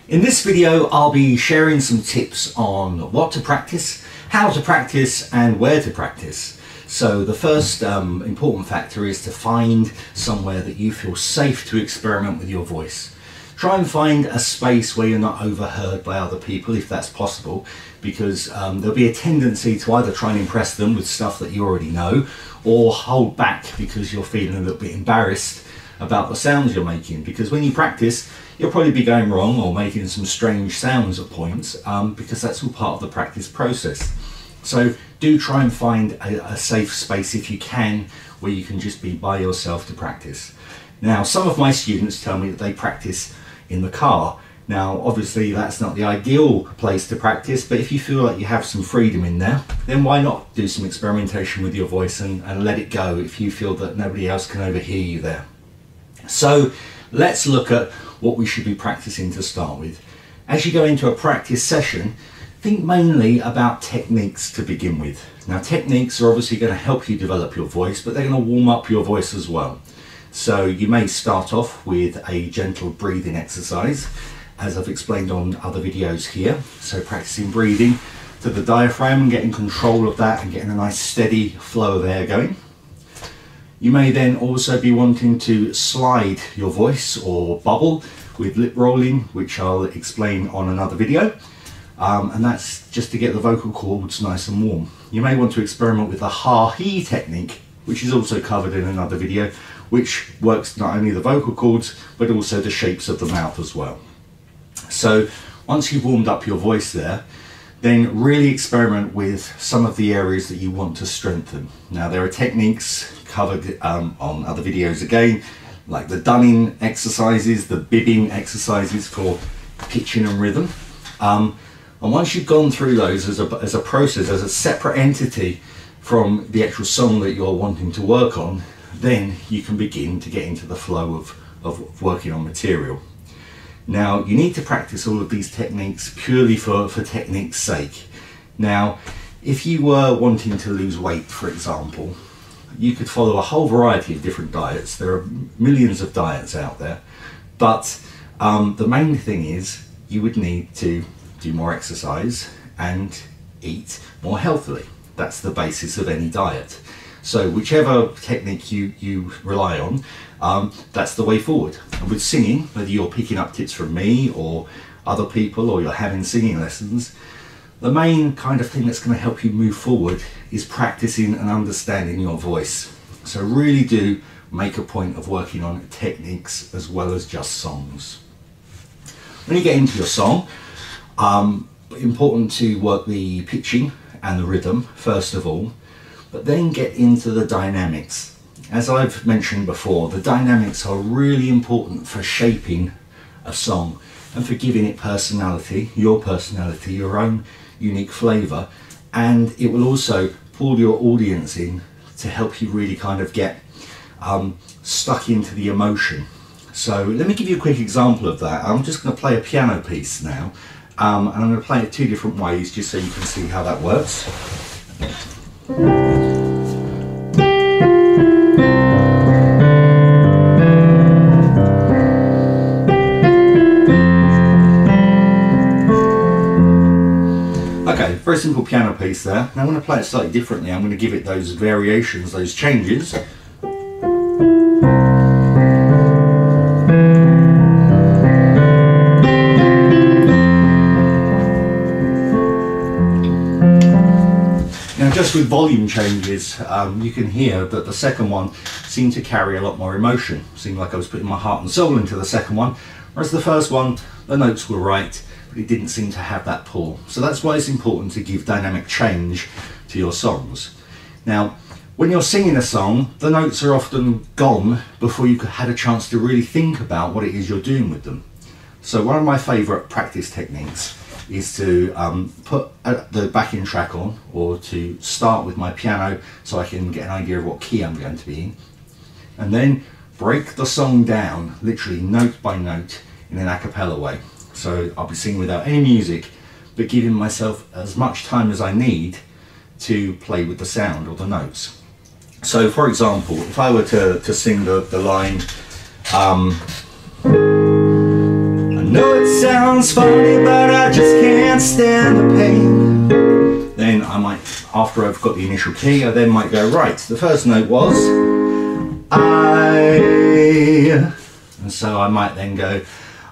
In this video, I'll be sharing some tips on what to practice, how to practice, and where to practice. So the first important factor is to find somewhere that you feel safe to experiment with your voice. Try and find a space where you're not overheard by other people if that's possible, because there'll be a tendency to either try and impress them with stuff that you already know, or hold back because you're feeling a little bit embarrassed about the sounds you're making. Because when you practice, you'll probably be going wrong or making some strange sounds at points, because that's all part of the practice process. So do try and find a safe space if you can, where you can just be by yourself to practice. Now, some of my students tell me that they practice in the car. Now, obviously that's not the ideal place to practice, but if you feel like you have some freedom in there, then why not do some experimentation with your voice and let it go if you feel that nobody else can overhear you there. So let's look at what we should be practicing to start with. As you go into a practice session, think mainly about techniques to begin with. Now, techniques are obviously going to help you develop your voice, but they're going to warm up your voice as well. So you may start off with a gentle breathing exercise, as I've explained on other videos here. So practicing breathing to the diaphragm and getting control of that and getting a nice steady flow of air going. You may then also be wanting to slide your voice or bubble with lip rolling, which I'll explain on another video. And that's just to get the vocal cords nice and warm. You may want to experiment with the ha-he technique, which is also covered in another video, which works not only the vocal cords, but also the shapes of the mouth as well. So once you've warmed up your voice there, then really experiment with some of the areas that you want to strengthen. Now, there are techniques covered on other videos again, like the dunning exercises, the bibbing exercises for pitching and rhythm. And once you've gone through those as a process, as a separate entity from the actual song that you're wanting to work on, then you can begin to get into the flow of working on material. Now, you need to practice all of these techniques purely for technique's sake. Now, if you were wanting to lose weight, for example, you could follow a whole variety of different diets. There are millions of diets out there, but the main thing is you would need to do more exercise and eat more healthily. That's the basis of any diet. So whichever technique you rely on, that's the way forward. And with singing, whether you're picking up tips from me or other people, or you're having singing lessons, the main kind of thing that's going to help you move forward is practicing and understanding your voice. So really do make a point of working on techniques as well as just songs. When you get into your song, important to work the pitching and the rhythm first of all, but then get into the dynamics. As I've mentioned before, the dynamics are really important for shaping a song and for giving it personality, your own unique flavour, and it will also pull your audience in to help you really kind of get stuck into the emotion. So let me give you a quick example of that. I'm just going to play a piano piece now, and I'm going to play it two different ways just so you can see how that works. Okay, very simple piano piece there. Now I'm going to play it slightly differently. I'm going to give it those variations, those changes. Now, just with volume changes, you can hear that the second one seemed to carry a lot more emotion. Seemed like I was putting my heart and soul into the second one, whereas the first one, the notes were right, but it didn't seem to have that pull. So that's why it's important to give dynamic change to your songs. Now, when you're singing a song, the notes are often gone before you had a chance to really think about what it is you're doing with them. So one of my favourite practice techniques is to put the backing track on, or to start with my piano so I can get an idea of what key I'm going to be in, and then break the song down literally note by note in an a cappella way. So I'll be singing without any music, but giving myself as much time as I need to play with the sound or the notes. So for example, if I were to sing the line I know it sounds funny, but I just can't stand the pain. Then I might, after I've got the initial key, I then might go, right, the first note was I, and so I might then go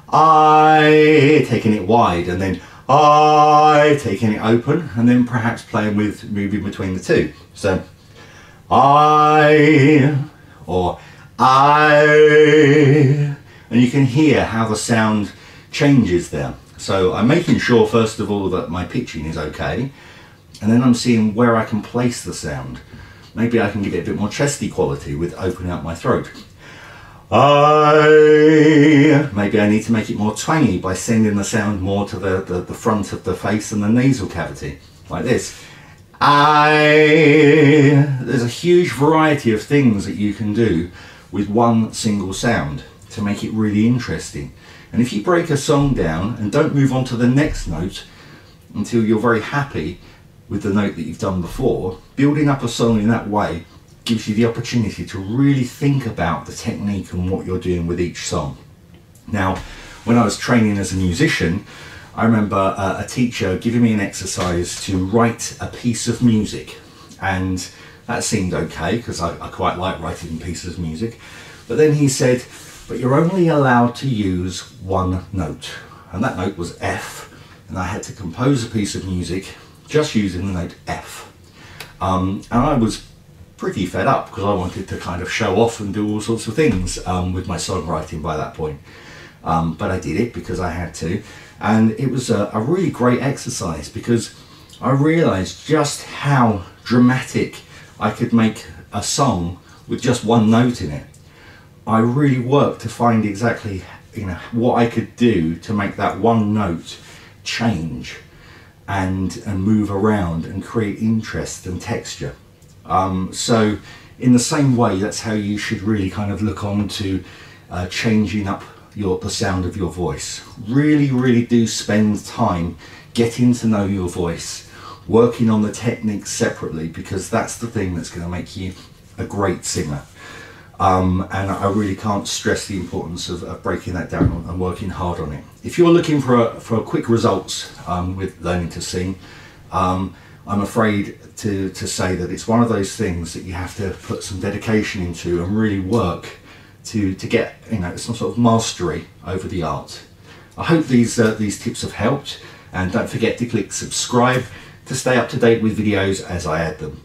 I, taking it wide, and then I, taking it open, and then perhaps playing with moving between the two. So I, or I, and you can hear how the sound changes there. So I'm making sure first of all that my pitching is okay, and then I'm seeing where I can place the sound. Maybe I can give it a bit more chesty quality with opening up my throat. Maybe I need to make it more twangy by sending the sound more to the front of the face and the nasal cavity, like this. There's a huge variety of things that you can do with one single sound to make it really interesting. And if you break a song down and don't move on to the next note until you're very happy with the note that you've done before, building up a song in that way gives you the opportunity to really think about the technique and what you're doing with each song. Now, when I was training as a musician, I remember a teacher giving me an exercise to write a piece of music, and that seemed okay because I quite like writing pieces of music. But then he said, but you're only allowed to use one note, and that note was F, and I had to compose a piece of music just using the note F. And I was pretty fed up because I wanted to kind of show off and do all sorts of things with my songwriting by that point. But I did it because I had to, and it was a really great exercise because I realized just how dramatic I could make a song with just one note in it. I really worked to find exactly, you know, what I could do to make that one note change and move around and create interest and texture. So in the same way, that's how you should really kind of look on to changing up the sound of your voice. Really do spend time getting to know your voice, working on the techniques separately, because that's the thing that's going to make you a great singer. And I really can't stress the importance of breaking that down and working hard on it. If you're looking for quick results with learning to sing, I'm afraid to say that it's one of those things that you have to put some dedication into and really work to get, you know, some sort of mastery over the art. I hope these tips have helped, and don't forget to click subscribe to stay up to date with videos as I add them.